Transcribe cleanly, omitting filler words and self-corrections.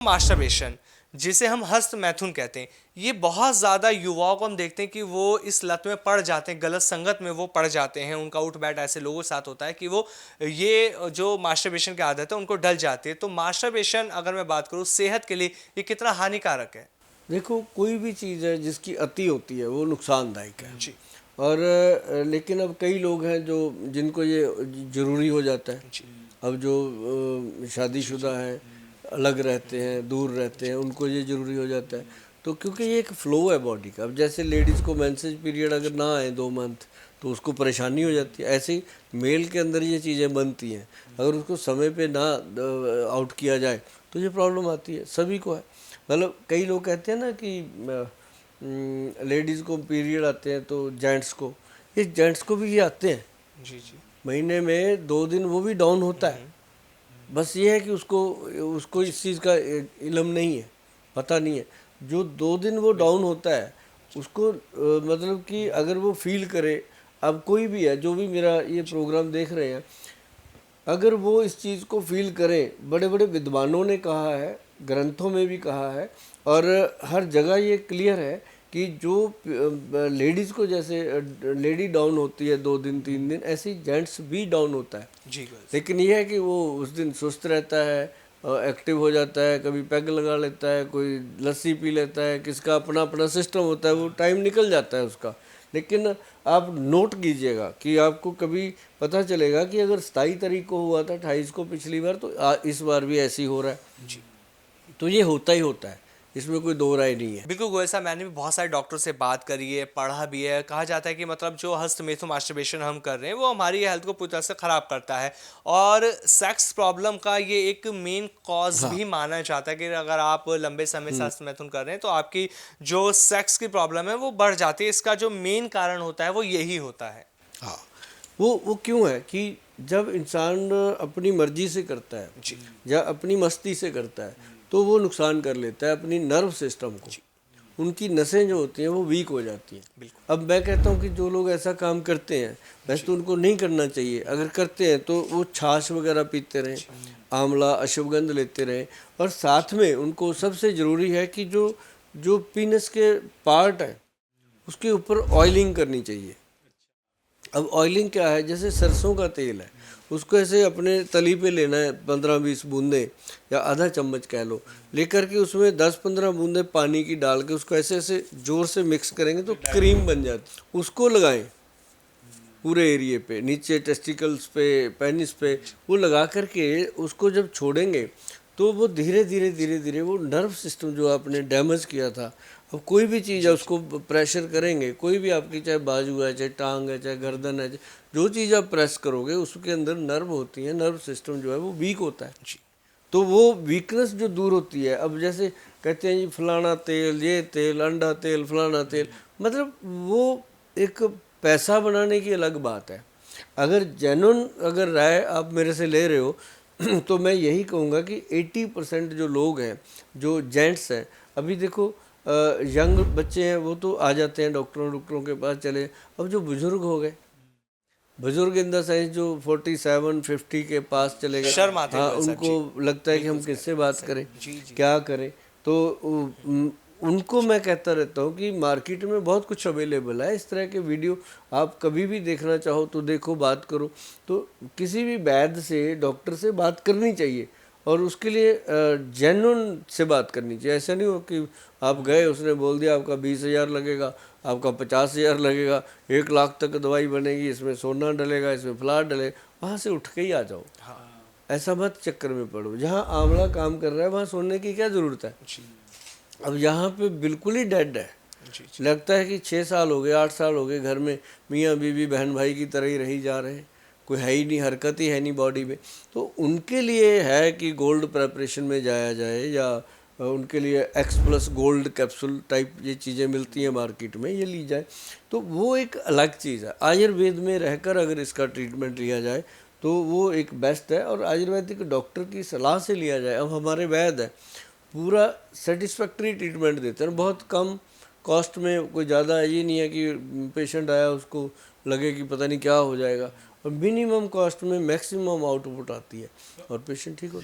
Masturbation, जिसे हम हस्त मैथुन कहते हैं, ये बहुत ज़्यादा युवाओं को हम देखते हैं कि वो इस लत में पड़ जाते हैं, गलत संगत में वो पड़ जाते हैं। उनका उठ बैठ ऐसे लोगों के साथ होता है कि वो ये जो मास्टरबेशन की आदत है उनको डल जाती है। तो मास्टरबेशन अगर मैं बात करूँ सेहत के लिए ये कितना हानिकारक है? देखो, कोई भी चीज़ है जिसकी अति होती है वो नुकसानदायक है। जी। और लेकिन अब कई लोग हैं जो जिनको ये ज़रूरी हो जाता है। जी। अब जो शादीशुदा हैं, अलग रहते हैं, दूर रहते हैं, उनको ये ज़रूरी हो जाता है। तो क्योंकि ये एक फ़्लो है बॉडी का। अब जैसे लेडीज़ को मेंसेस पीरियड अगर ना आए 2 मंथ तो उसको परेशानी हो जाती है। ऐसे ही मेल के अंदर ये चीज़ें बनती हैं, अगर उसको समय पे ना आउट किया जाए तो ये प्रॉब्लम आती है, सभी को है। मतलब कई लोग कहते हैं ना कि लेडीज़ को पीरियड आते हैं तो जेंट्स को, ये जेंट्स को भी ये आते हैं। जी। जी। महीने में 2 दिन वो भी डाउन होता है। बस ये है कि उसको उसको इस चीज़ का इल्म नहीं है, पता नहीं है। जो 2 दिन वो डाउन होता है उसको मतलब कि अगर वो फील करे, अब कोई भी है जो भी मेरा ये प्रोग्राम देख रहे हैं, अगर वो इस चीज़ को फील करें, बड़े बड़े विद्वानों ने कहा है, ग्रंथों में भी कहा है, और हर जगह ये क्लियर है कि जो लेडीज़ को जैसे लेडी डाउन होती है 2 दिन 3 दिन, ऐसे ही जेंट्स भी डाउन होता है। जी। लेकिन ये है कि वो उस दिन सुस्त रहता है, एक्टिव हो जाता है, कभी पैग लगा लेता है, कोई लस्सी पी लेता है, किसका अपना अपना सिस्टम होता है, वो टाइम निकल जाता है उसका। लेकिन आप नोट कीजिएगा कि आपको कभी पता चलेगा कि अगर 27 तारीख को हुआ था, 28 को पिछली बार, तो इस बार भी ऐसे ही हो रहा है। जी। तो ये होता ही होता है, इसमें कोई दो राय नहीं है। बिल्कुल गोयल साहब, मैंने भी बहुत सारे डॉक्टर से बात करी है, पढ़ा भी है। कहा जाता है कि मतलब जो हस्तमेथो मास्टरबेशन हम कर रहे हैं वो हमारी हेल्थ को पूरी तरह से ख़राब करता है, और सेक्स प्रॉब्लम का ये एक मेन कॉज हाँ। भी माना जाता है कि अगर आप लंबे समय से हस्तमैथुन कर रहे हैं तो आपकी जो सेक्स की प्रॉब्लम है वो बढ़ जाती है। इसका जो मेन कारण होता है वो यही होता है। हाँ, वो क्यों है कि जब इंसान अपनी मर्जी से करता है जी। या अपनी मस्ती से करता है तो वो नुकसान कर लेता है अपनी नर्व सिस्टम को। जी। उनकी नसें जो होती हैं वो वीक हो जाती हैं। बिल्कुल। अब मैं कहता हूँ कि जो लोग ऐसा काम करते हैं, वैसे तो उनको नहीं करना चाहिए। अगर करते हैं तो वो छाछ वगैरह पीते रहें, आंवला अश्वगंध लेते रहें, और साथ में उनको सबसे ज़रूरी है कि जो जो पीनस के पार्ट हैं उसके ऊपर ऑयलिंग करनी चाहिए। अब ऑयलिंग क्या है, जैसे सरसों का तेल है, उसको ऐसे अपने तली पे लेना है 15-20 बूंदे या आधा चम्मच कह लो, लेकर के उसमें 10-15 बूंदे पानी की डाल के उसको ऐसे ऐसे जोर से मिक्स करेंगे तो क्रीम बन जाती। उसको लगाएं पूरे एरिए पे, नीचे टेस्टिकल्स पे, पेनिस पे, वो लगा करके उसको जब छोड़ेंगे तो वो धीरे धीरे धीरे धीरे वो नर्व सिस्टम जो आपने डैमेज किया था, अब कोई भी चीज़ है उसको प्रेशर करेंगे, कोई भी आपकी चाहे बाजू है, चाहे टांग है, चाहे गर्दन है, जो चीज़ आप प्रेस करोगे उसके अंदर नर्व होती है, नर्व सिस्टम जो है वो वीक होता है। जी। तो वो वीकनेस जो दूर होती है, अब जैसे कहते हैं जी फलाना तेल, ये तेल, अंडा तेल, फलाना तेल, मतलब वो एक पैसा बनाने की अलग बात है। अगर जेन्युइन अगर राय आप मेरे से ले रहे हो तो मैं यही कहूँगा कि 80% जो लोग हैं, जो जेंट्स हैं, अभी देखो यंग बच्चे हैं वो तो आ जाते हैं डॉक्टरों के पास चले। अब जो बुजुर्ग हो गए, बुजुर्ग इन द सेंस जो 47-50 के पास चले गए, शर्म आते हैं हाँ, गोयल साहब। उनको जी। लगता है कि बिल्कुल हम किससे बात करें, जी। जी। क्या करें। तो उनको मैं कहता रहता हूँ कि मार्केट में बहुत कुछ अवेलेबल है, इस तरह के वीडियो आप कभी भी देखना चाहो तो देखो, बात करो। तो किसी भी वैद्य से, डॉक्टर से बात करनी चाहिए, और उसके लिए जेन्युइन से बात करनी चाहिए। ऐसा नहीं हो कि आप गए, उसने बोल दिया आपका 20,000 लगेगा, आपका 50,000 लगेगा, 1 लाख तक दवाई बनेगी, इसमें सोना डलेगा, इसमें फ्लार डलेगा, वहाँ से उठ के ही आ जाओ। ऐसा मत चक्कर में पड़ो। जहाँ आंवला काम कर रहा है वहाँ सोने की क्या ज़रूरत है। जी। अब यहाँ पे बिल्कुल ही डेड है। जी। लगता है कि 6 साल हो गए, 8 साल हो गए, घर में मियाँ बीवी बहन भाई की तरह ही रही जा रहे हैं, कोई है ही नहीं, हरकत ही है नहीं बॉडी में। तो उनके लिए है कि गोल्ड प्रेपरेशन में जाया जाए, या उनके लिए X+ गोल्ड कैप्सूल टाइप ये चीज़ें मिलती हैं मार्केट में, ये ली जाए। तो वो एक अलग चीज़ है। आयुर्वेद में रहकर अगर इसका ट्रीटमेंट लिया जाए तो वो एक बेस्ट है, और आयुर्वेदिक डॉक्टर की सलाह से लिया जाए। अब हमारे वैद्य है, पूरा सेटिस्फैक्ट्री ट्रीटमेंट देते हैं, बहुत कम कॉस्ट में, कोई ज़्यादा ये नहीं है कि पेशेंट आया उसको लगे कि पता नहीं क्या हो जाएगा, और मिनिमम कॉस्ट में मैक्सिमम आउटपुट आती है और पेशेंट ठीक होता है।